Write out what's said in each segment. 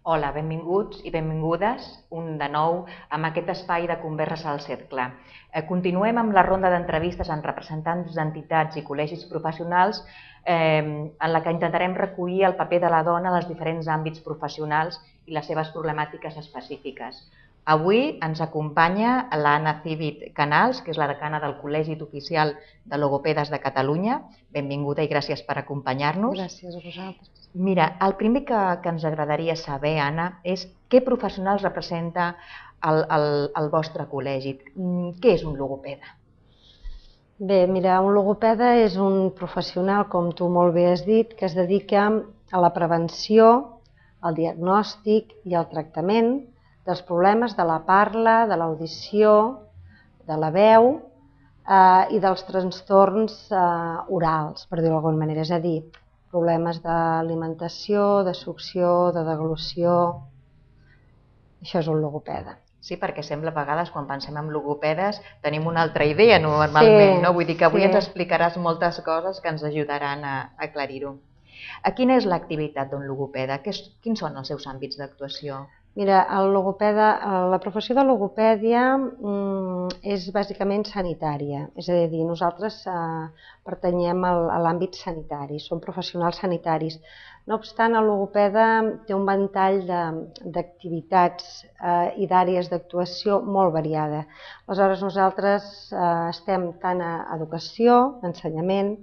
Hola, benvinguts i benvingudes de nou amb aquest espai de converses al cercle. Continuem amb la ronda d'entrevistes amb representants d'entitats i col·legis professionals en la que intentarem recollir el paper de la dona en els diferents àmbits professionals i les seves problemàtiques específiques. Avui ens acompanya l'Anna Civit Canals, que és la decana del Col·legi Oficial de Logopedes de Catalunya. Benvinguda i gràcies per acompanyar-nos. Gràcies a vosaltres. Mira, el primer que ens agradaria saber, Anna, és què professionals representa el vostre col·legi. Què és un logopeda? Bé, mira, un logopeda és un professional, com tu molt bé has dit, que es dedica a la prevenció, al diagnòstic i al tractament dels problemes de la parla, de l'audició, de la veu i dels trastorns orals, per dir-ho d'alguna manera, és a dir, problemes d'alimentació, de succió, de deglució. Això és un logopeda. Sí, perquè sembla a vegades, quan pensem en logopedes, tenim una altra idea normalment, no? Vull dir que avui ens explicaràs moltes coses que ens ajudaran a aclarir-ho. Quina és l'activitat d'un logopeda? Quins són els seus àmbits d'actuació? Mira, la professió de logopèdia és bàsicament sanitària, és a dir, nosaltres pertanyem a l'àmbit sanitari, som professionals sanitaris. No obstant, el logopeda té un ventall d'activitats i d'àrees d'actuació molt variada. Aleshores, nosaltres estem tant a educació, ensenyament,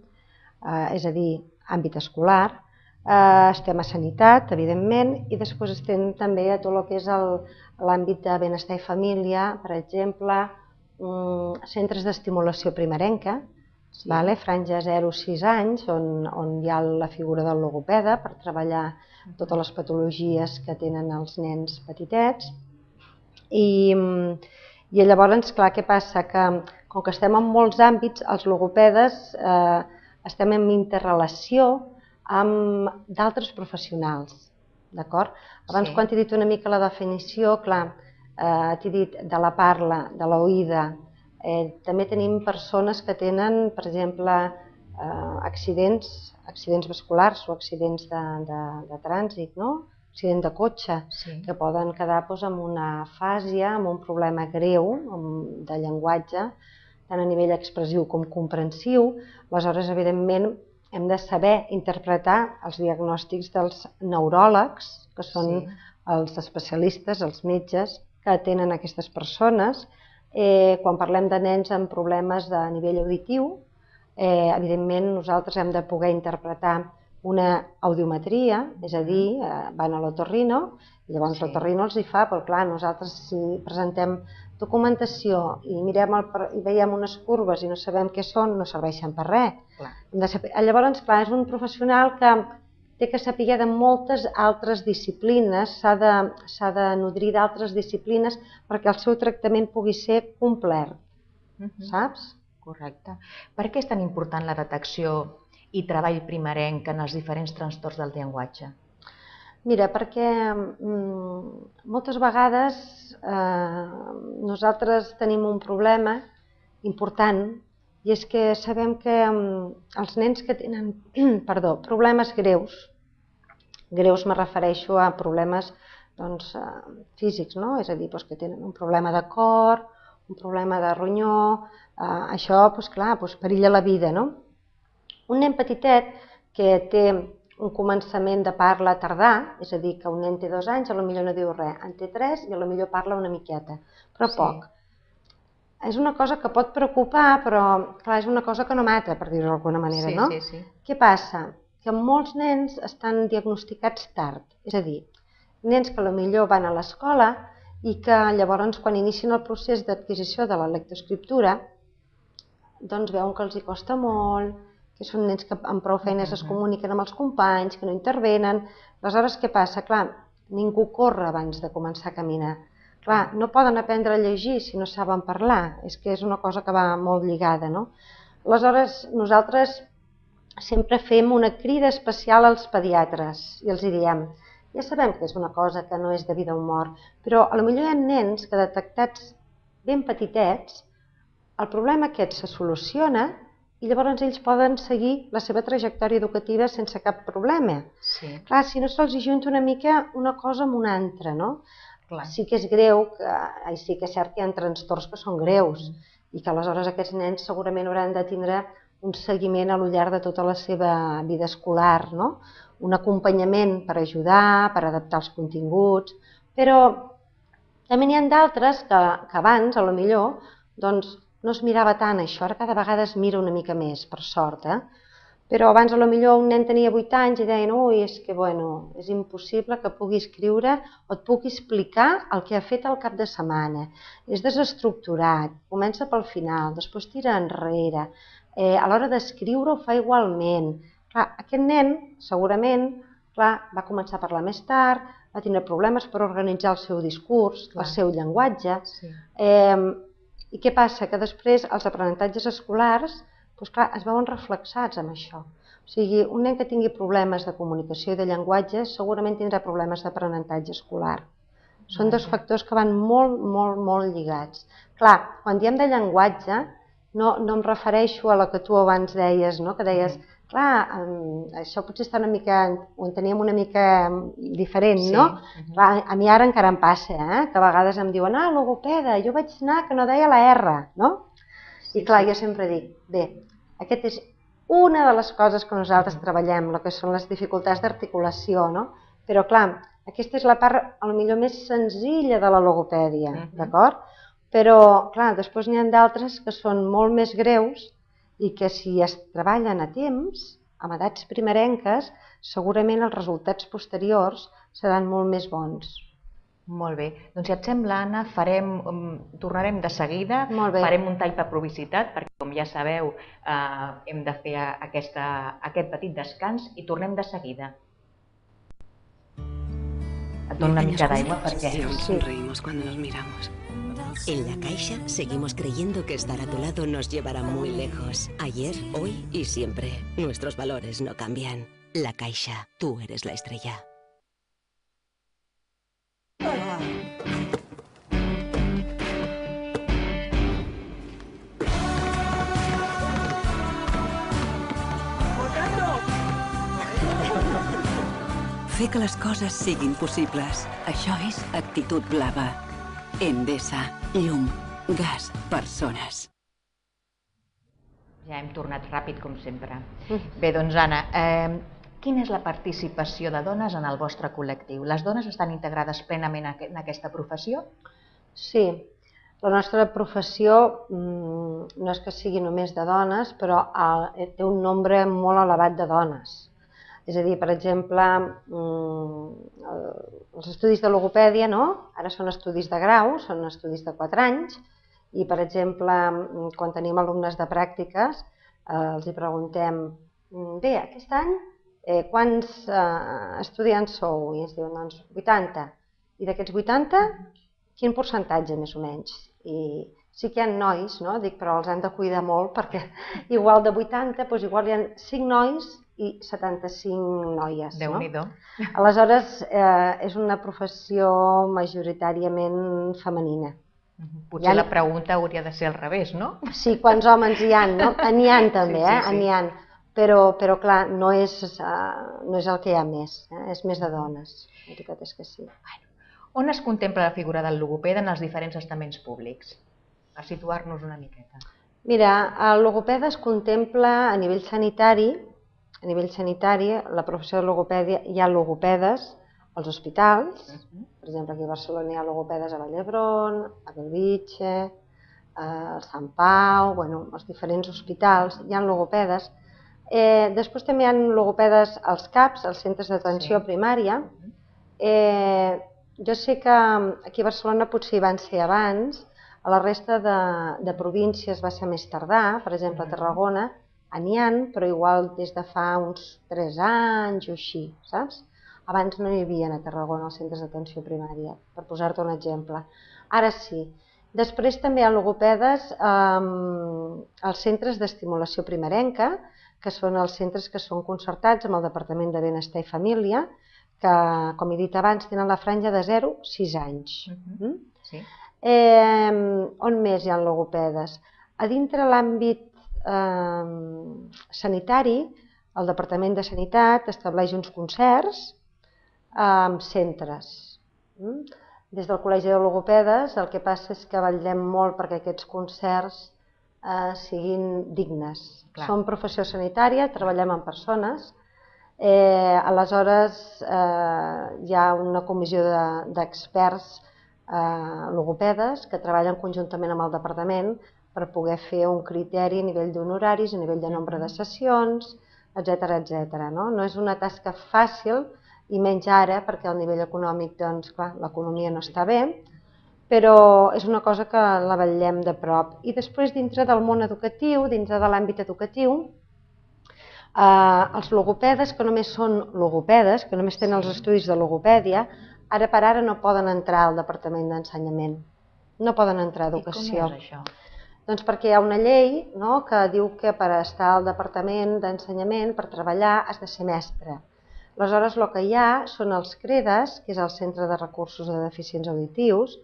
és a dir, àmbit escolar, estem a sanitat, evidentment, i després estem també a tot el que és l'àmbit de benestar i família, per exemple, centres d'estimulació primerenca, franja 0-6 anys, on hi ha la figura del logopeda per treballar totes les patologies que tenen els nens petitets. I llavors, clar, què passa? Que com que estem en molts àmbits, els logopedes estem en interrelació amb d'altres professionals, d'acord? Abans, quan t'he dit una mica la definició, clar, t'he dit de la parla, de l'oïda, també tenim persones que tenen, per exemple, accidents vasculars o accidents de trànsit, no? Accident de cotxe, que poden quedar amb una afàsia, amb un problema greu de llenguatge, tant a nivell expressiu com comprensiu. Aleshores, evidentment, hem de saber interpretar els diagnòstics dels neuròlegs, que són els especialistes, els metges que atenen aquestes persones. Quan parlem de nens amb problemes de nivell auditiu, evidentment nosaltres hem de poder interpretar una audiometria, és a dir, van a l'otorrino, i llavors l'otorrino els hi fa, però clar, nosaltres si presentem documentació i veiem unes curves i no sabem què són, no serveixen per res. Llavors, clar, és un professional que té que saber de moltes altres disciplines, s'ha de nodrir d'altres disciplines perquè el seu tractament pugui ser complet, saps? Correcte. Per què és tan important la detecció i treball primerenc en els diferents trastorns del llenguatge? Mira, perquè moltes vegades nosaltres tenim un problema important i és que sabem que els nens que tenen problemes greus me refereixo a problemes físics, és a dir, que tenen un problema de cor, un problema de ronyó, això, clar, perilla la vida. Un nen petitet que té un començament de parla tardà, és a dir, que un nen té 2 anys, potser no diu res, en té 3 i potser parla una miqueta, però poc. És una cosa que pot preocupar, però clar, és una cosa que no mata, per dir-ho d'alguna manera, no? Què passa? Que molts nens estan diagnosticats tard, és a dir, nens que potser van a l'escola i que llavors quan inicien el procés d'adquisició de la lectoescriptura doncs veuen que els hi costa molt, que són nens que amb prou feines es comuniquen amb els companys, que no intervenen. Aleshores, què passa? Clar, ningú corre abans de començar a caminar. Clar, no poden aprendre a llegir si no saben parlar, és que és una cosa que va molt lligada, no? Aleshores, nosaltres sempre fem una crida especial als pediatres i els diem, ja sabem que és una cosa que no és de vida o mort, però potser hi ha nens que detectats ben petitets, el problema aquest se soluciona i llavors ells poden seguir la seva trajectòria educativa sense cap problema. Clar, si no se'ls junta una mica una cosa amb una altra, no? Sí que és greu, sí que és cert que hi ha trastorns que són greus i que aleshores aquests nens segurament hauran de tindre un seguiment a lo llarg de tota la seva vida escolar, no? Un acompanyament per ajudar, per adaptar els continguts, però també n'hi ha d'altres que abans, a lo millor, doncs no es mirava tant això, ara cada vegada es mira una mica més, per sort, però abans a lo millor un nen tenia 8 anys i deien ui, és que bueno, és impossible que pugui escriure o et pugui explicar el que ha fet al cap de setmana, és desestructurat, comença pel final, després tira enrere, a l'hora d'escriure ho fa igualment. Clar, aquest nen segurament va començar a parlar més tard, va tindre problemes per organitzar el seu discurs, el seu llenguatge. I què passa? Que després els aprenentatges escolars es veuen reflexats amb això. O sigui, un nen que tingui problemes de comunicació i de llenguatge segurament tindrà problemes d'aprenentatge escolar. Són dos factors que van molt, molt, molt lligats. Clar, quan diem de llenguatge no em refereixo a la que tu abans deies, que deies, clar, això potser està una mica, ho enteníem una mica diferent, no? A mi ara encara em passa, que a vegades em diuen, logopeda, jo vaig anar que no deia la R, no? I clar, jo sempre dic, bé, aquesta és una de les coses que nosaltres treballem, el que són les dificultats d'articulació, no? Però clar, aquesta és la part potser més senzilla de la logopèdia, d'acord? Però clar, després n'hi ha d'altres que són molt més greus i que si es treballen a temps, amb edats primerenques, segurament els resultats posteriors seran molt més bons. Molt bé. Doncs si et sembla, Anna, tornarem de seguida, farem un tall per publicitat, perquè com ja sabeu hem de fer aquest petit descans i tornem de seguida. Et dono una mica d'aigua perquè... Sonreímos cuando nos miramos. En La Caixa seguimos creyendo que estar a tu lado nos llevará muy lejos. Ayer, hoy y siempre. Nuestros valores no cambian. La Caixa, tú eres la estrella. Fer que les coses siguin possibles. Això és Actitud Blava. Endesa, llum, gas, persones. Ja hem tornat ràpid, com sempre. Bé, doncs, Anna, quina és la participació de dones en el vostre col·lectiu? Les dones estan integrades plenament en aquesta professió? Sí. La nostra professió no és que sigui només de dones, però té un nombre molt elevat de dones. És a dir, per exemple, els estudis de logopèdia, ara són estudis de grau, són estudis de 4 anys, i per exemple, quan tenim alumnes de pràctiques, els preguntem, bé, aquest any quants estudiants sou? I ens diuen, doncs, 80. I d'aquests 80, quin percentatge més o menys? I sí que hi ha nois, dic, però els han de cuidar molt perquè igual de 80, doncs igual hi ha 5 nois i 75 noies. Déu-n'hi-do. Aleshores, és una professió majoritàriament femenina. Potser la pregunta hauria de ser al revés, no? Sí, quants homes hi ha, no? N'hi ha també, n'hi ha. Però clar, no és el que hi ha més, és més de dones. La veritat és que sí. On es contempla la figura del logopeda en els diferents estaments públics? Per situar-nos una miqueta. Mira, el logopeda es contempla a nivell sanitari, la professió de logopèdia, hi ha logopedes als hospitals, per exemple aquí a Barcelona hi ha logopedes a Vall d'Hebron, a Bellvitge, a Sant Pau, als diferents hospitals hi ha logopedes. Després també hi ha logopedes als CAPs, als centres d'atenció primària. Jo sé que aquí a Barcelona potser hi van ser abans, a la resta de províncies va ser més tardà, per exemple a Tarragona n'hi ha, però igual des de fa uns 3 anys o així, saps? Abans no hi havia a Tarragona els centres d'atenció primària, per posar-te un exemple. Ara sí. Després també hi ha logopedes als centres d'estimulació primerenca, que són els centres que són concertats amb el Departament de Benestar i Família, que, com he dit abans, tenen la franja de 0 a 6 anys. On més hi ha logopedes? A dintre l'àmbit sanitari, el Departament de Sanitat estableix uns concerts amb centres. Des del Col·legi de Logopedes el que passa és que vetllem molt perquè aquests concerts siguin dignes. Som professió sanitària, treballem amb persones, aleshores hi ha una comissió d'experts logopedes que treballen conjuntament amb el departament per poder fer un criteri a nivell d'honoraris, a nivell de nombre de sessions, etc. No és una tasca fàcil, i menys ara, perquè al nivell econòmic, doncs, clar, l'economia no està bé, però és una cosa que la vetllem de prop. I després, dintre del món educatiu, dintre de l'àmbit educatiu, els logopedes, que només són logopedes, que només tenen els estudis de logopèdia, ara per ara no poden entrar al Departament d'Ensenyament, no poden entrar a Educació. I com és això? Doncs perquè hi ha una llei que diu que per estar al Departament d'Ensenyament, per treballar, has de ser mestre. Aleshores, el que hi ha són els CREDAS, que és el Centre de Recursos de Deficients Auditius,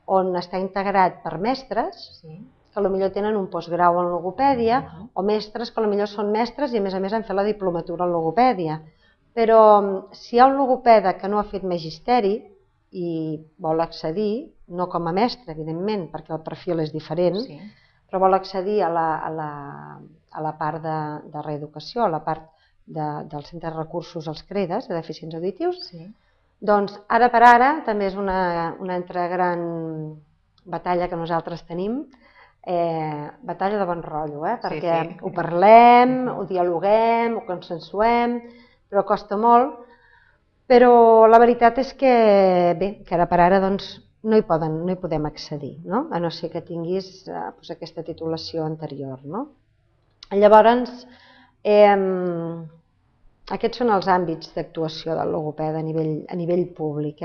on està integrat per mestres, que potser tenen un postgrau en logopèdia, o mestres que potser són mestres i a més han fet la diplomatura en logopèdia. Però si hi ha un logopeda que no ha fet magisteri i vol accedir, no com a mestre, evidentment, perquè el perfil és diferent, però vol accedir a la part de reeducació, a la part del Centre de Recursos als CREDAS, de Deficients Auditius, doncs ara per ara també és una altra gran batalla que nosaltres tenim, batalla de bon rotllo, perquè ho parlem, ho dialoguem, ho consensuem, però costa molt. Però la veritat és que, bé, que ara per ara no hi podem accedir, a no ser que tinguis aquesta titulació anterior. Llavors, aquests són els àmbits d'actuació del logopeda a nivell públic,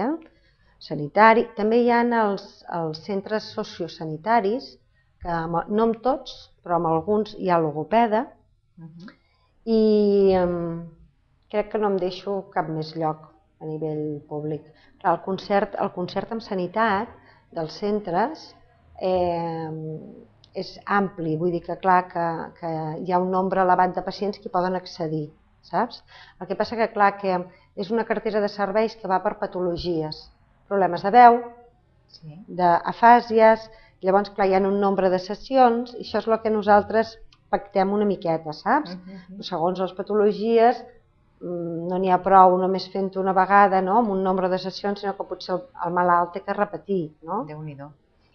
sanitari. També hi ha els centres sociosanitaris, que no amb tots, però amb alguns hi ha logopeda, i crec que no em deixo cap més lloc a nivell públic. El concert amb sanitat dels centres és ampli, vull dir que clar que hi ha un nombre elevat de pacients que hi poden accedir, saps? El que passa que clar que és una cartera de serveis que va per patologies, problemes de veu, d'afàsies. Llavors, clar, hi ha un nombre de sessions i això és el que nosaltres pactem una miqueta, saps? Segons les patologies, no n'hi ha prou només fent-ho una vegada amb un nombre de sessions, sinó que potser el malalt té que repetir. Déu-n'hi-do.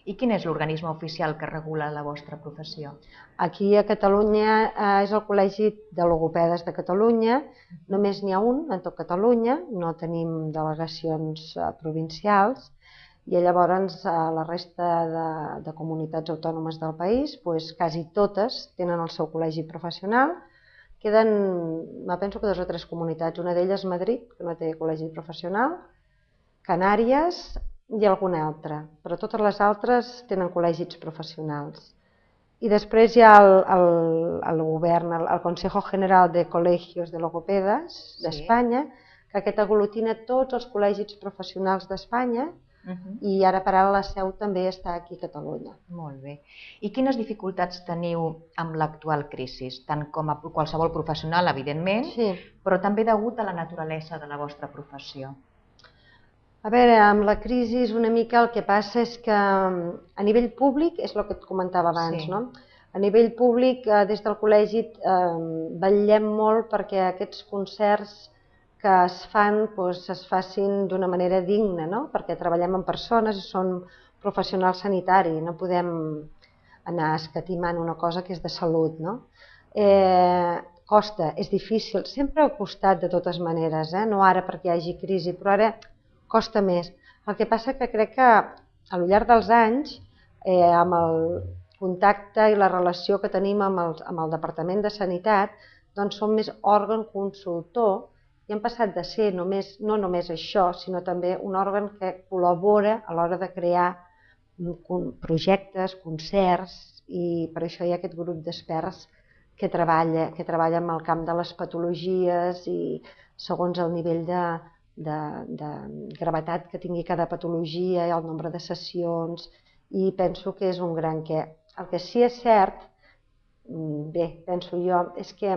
I quin és l'organisme oficial que regula la vostra professió? Aquí a Catalunya és el Col·legi de Logopedes de Catalunya, només n'hi ha un en tot Catalunya, no tenim delegacions provincials, i llavors la resta de comunitats autònomes del país, quasi totes tenen el seu col·legi professional. Queden, penso que 2 o 3 comunitats, una d'elles Madrid, que no té col·legi professional, Canàries i alguna altra, però totes les altres tenen col·legis professionals. I després hi ha el govern, el Consejo General de Colegios de Logopedas d'Espanya, que aquest aglutina tots els col·legis professionals d'Espanya, i ara per ara la seu també està aquí a Catalunya. Molt bé. I quines dificultats teniu amb l'actual crisi? Tant com a qualsevol professional, evidentment, però també degut a la naturalesa de la vostra professió. A veure, amb la crisi una mica el que passa és que a nivell públic, és el que et comentava abans, a nivell públic des del col·legi vetllem molt perquè aquests concerts que es fan es facin d'una manera digna, perquè treballem amb persones i són professionals sanitaris, no podem anar escatimant una cosa que és de salut. Costa, és difícil, sempre ha costat de totes maneres, no ara perquè hi hagi crisi, però ara costa més. El que passa que crec que al llarg dels anys, amb el contacte i la relació que tenim amb el Departament de Sanitat, doncs som més òrgan consultor i hem passat de ser no només això, sinó també un òrgan que col·labora a l'hora de crear projectes, concerts, i per això hi ha aquest grup d'experts que treballa en el camp de les patologies i segons el nivell de gravetat que tingui cada patologia i el nombre de sessions, i penso que és un gran què. El que sí és cert, bé, penso jo, és que,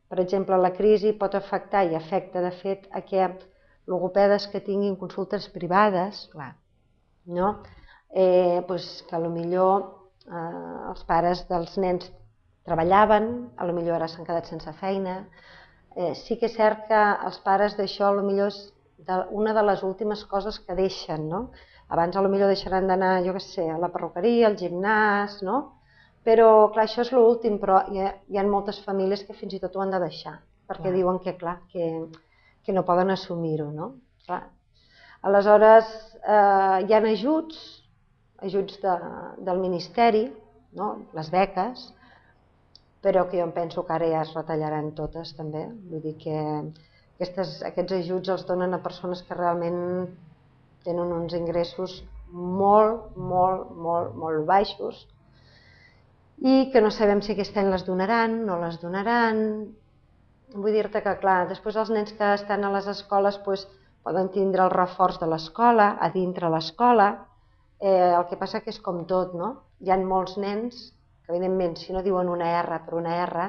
per exemple, la crisi pot afectar i afecta, de fet, a que logopedes que tinguin consultes privades, no? Que potser els pares dels nens treballaven, potser ara s'han quedat sense feina. Sí que és cert que els pares d'això potser és una de les últimes coses que deixen, no? Abans potser deixaran d'anar, jo què sé, a la perruqueria, al gimnàs, no? Però, clar, això és l'últim, però hi ha moltes famílies que fins i tot ho han de deixar, perquè diuen que, clar, que no poden assumir-ho, no? Aleshores, hi ha ajuts del Ministeri, les beques, però que jo em penso que ara ja es retallaran totes també. Vull dir que aquests ajuts els donen a persones que realment tenen uns ingressos molt, molt, molt, molt baixos i que no sabem si aquest any les donaran, no les donaran. Vull dir-te que, clar, després els nens que estan a les escoles poden tindre el reforç de l'escola, a dintre l'escola. El que passa que és com tot, no? Hi ha molts nens que, evidentment, si no diuen una R per una R,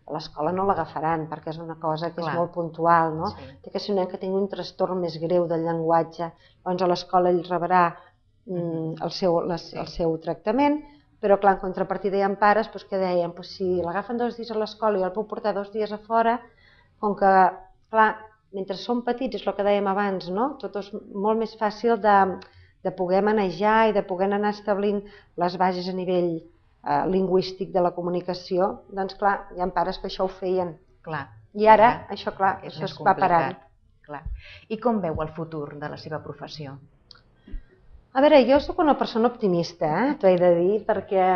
a l'escola no l'agafaran, perquè és una cosa que és molt puntual, no? Té que ser un nen que tingui un trastorn més greu del llenguatge, doncs a l'escola ell rebrà el seu tractament, però, clar, en contrapartida hi ha pares que deien si l'agafen 2 dies a l'escola i el puc portar 2 dies a fora, com que, clar, mentre som petits, és el que dèiem abans, no? Tot és molt més fàcil de poder manejar i de poder anar establint les bases a nivell lingüístic de la comunicació. Doncs, clar, hi ha pares que això ho feien. I ara, això, clar, això es va parant. I com veu el futur de la seva professió? A veure, jo soc una persona optimista, t'ho he de dir, perquè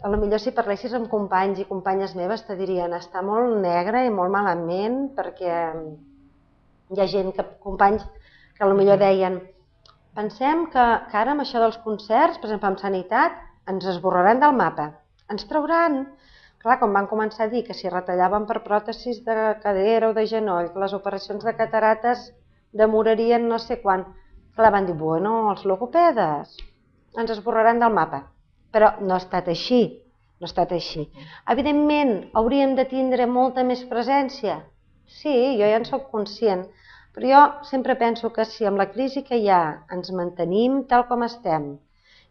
potser si parlessis amb companys i companyes meves te dirien està molt negre i molt malament, perquè hi ha gent, companys, que potser deien pensem que ara amb això dels concerts, per exemple, amb sanitat, ens esborraran del mapa, ens trauran. Clar, quan van començar a dir que si retallaven per pròtesis de cadera o de genoll, que les operacions de catarates demorarien no sé quan, clar, van dir, bueno, els logopedes ens esborraran del mapa. Però no ha estat així, no ha estat així. Evidentment, hauríem de tindre molta més presència. Sí, jo ja en soc conscient, però jo sempre penso que si amb la crisi que hi ha ens mantenim tal com estem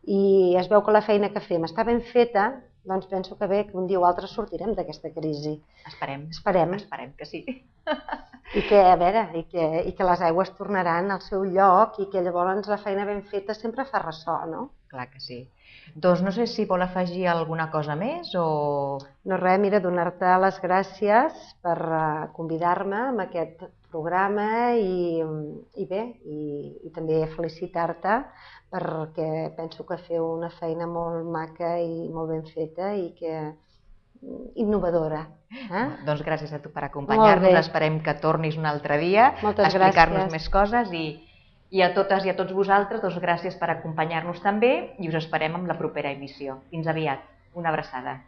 i es veu que la feina que fem està ben feta, doncs penso que bé, que un dia o altre sortirem d'aquesta crisi. Esperem. Esperem que sí. I que, a veure, i que les aigües tornaran al seu lloc i que llavors la feina ben feta sempre fa ressò, no? Clar que sí. Doncs no sé si vol afegir alguna cosa més o... No res, mira, donar-te les gràcies per convidar-me a aquest programa i bé, i també felicitar-te perquè penso que feu una feina molt maca i molt ben feta i que innovadora. Doncs gràcies a tu per acompanyar-nos, esperem que tornis un altre dia a explicar-nos més coses i a totes i a tots vosaltres, doncs gràcies per acompanyar-nos també i us esperem amb la propera emissió. Fins aviat, una abraçada.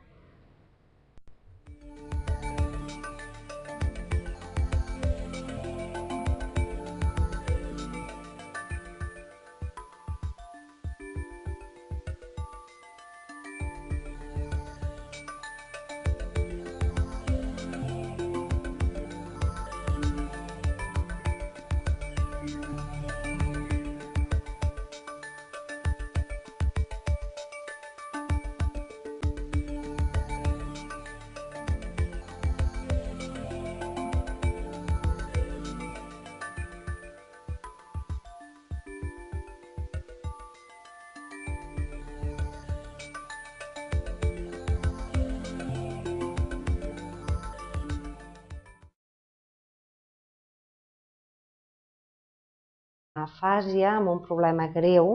Afàsia, amb un problema greu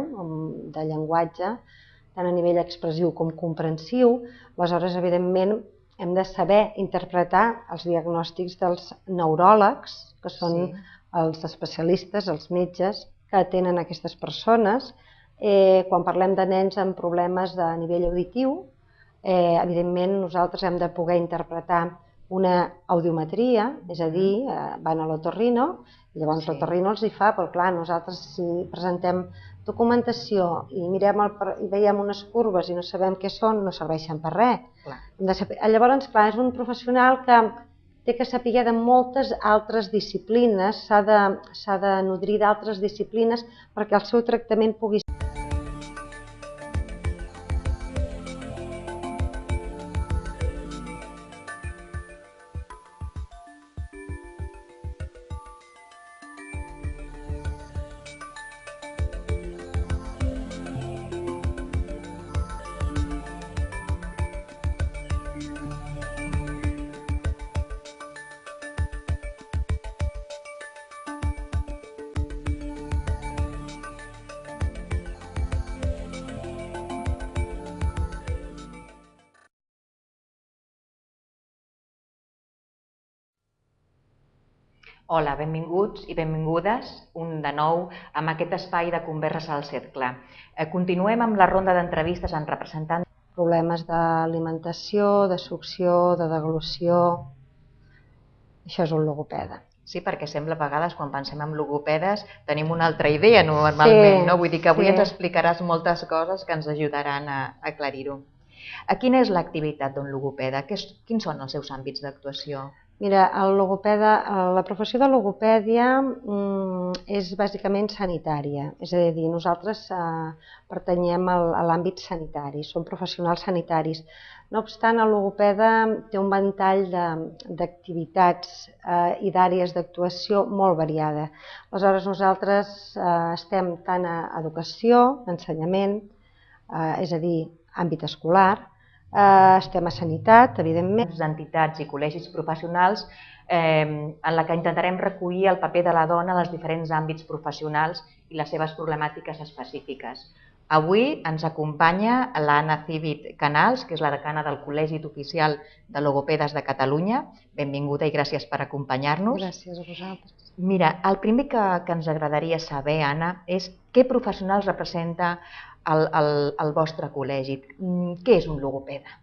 de llenguatge, tant a nivell expressiu com comprensiu. Aleshores, evidentment, hem de saber interpretar els diagnòstics dels neuròlegs, que són els especialistes, els metges que atenen aquestes persones. Quan parlem de nens amb problemes de nivell auditiu, evidentment nosaltres hem de poder interpretar una audiometria, és a dir, van a l'otorrino, i llavors l'otorrino els hi fa, però clar, nosaltres si presentem documentació i veiem unes curves i no sabem què són, no serveixen per res. Llavors, clar, és un professional que té que saber de moltes altres disciplines, s'ha de nodrir d'altres disciplines perquè el seu tractament pugui ser. Hola, benvinguts i benvingudes de nou amb aquest espai de converses al cercle. Continuem amb la ronda d'entrevistes amb representants. Problemes d'alimentació, de succió, de deglució. Això és un logopeda. Sí, perquè sembla a vegades quan pensem en logopedes tenim una altra idea normalment, no? Vull dir que avui ens explicaràs moltes coses que ens ajudaran a aclarir-ho. Quina és l'activitat d'un logopeda? Quins són els seus àmbits d'actuació? Mira, la professió de logopèdia és bàsicament sanitària, és a dir, nosaltres pertanyem a l'àmbit sanitari, som professionals sanitaris. No obstant, el logopeda té un ventall d'activitats i d'àrees d'actuació molt variada. Aleshores, nosaltres estem tant a educació, ensenyament, és a dir, àmbit escolar, estem a sanitat, evidentment. Entitats i col·legis professionals en la que intentarem recollir el paper de la dona en els diferents àmbits professionals i les seves problemàtiques específiques. Avui ens acompanya l'Anna Civit Canals, que és la decana del Col·legi Oficial de Logopedes de Catalunya. Benvinguda i gràcies per acompanyar-nos. Gràcies a vosaltres. Mira, el primer que ens agradaria saber, Anna, és què professionals representa el vostre col·legi. Què és un logopeda?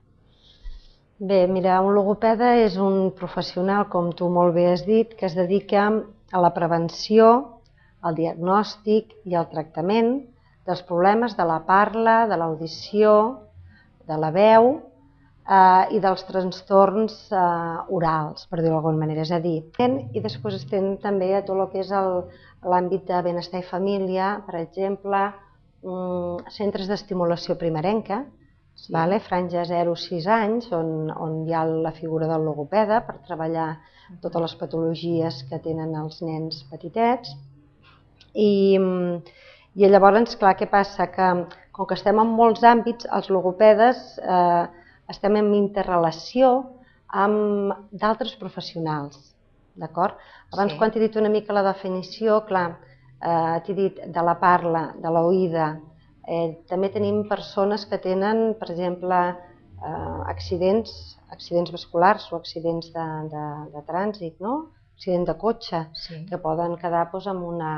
Bé, mira, un logopeda és un professional, com tu molt bé has dit, que es dedica a la prevenció, al diagnòstic i al tractament dels problemes de la parla, de l'audició, de la veu i dels trastorns orals, per dir-ho d'alguna manera. És a dir, i després estem també a tot el que és l'àmbit de benestar i família, per exemple, centres d'estimulació primerenca, franja 0-6 anys, on hi ha la figura del logopeda per treballar totes les patologies que tenen els nens petitets. I llavors, clar, què passa? Que com que estem en molts àmbits, els logopedes estem en interrelació amb d'altres professionals, d'acord? Abans, quan t'he dit una mica la definició, clar, t'he dit de la parla, de l'oïda. També tenim persones que tenen, per exemple, accidents vasculars o accidents de trànsit, accidents de cotxe, que poden quedar amb una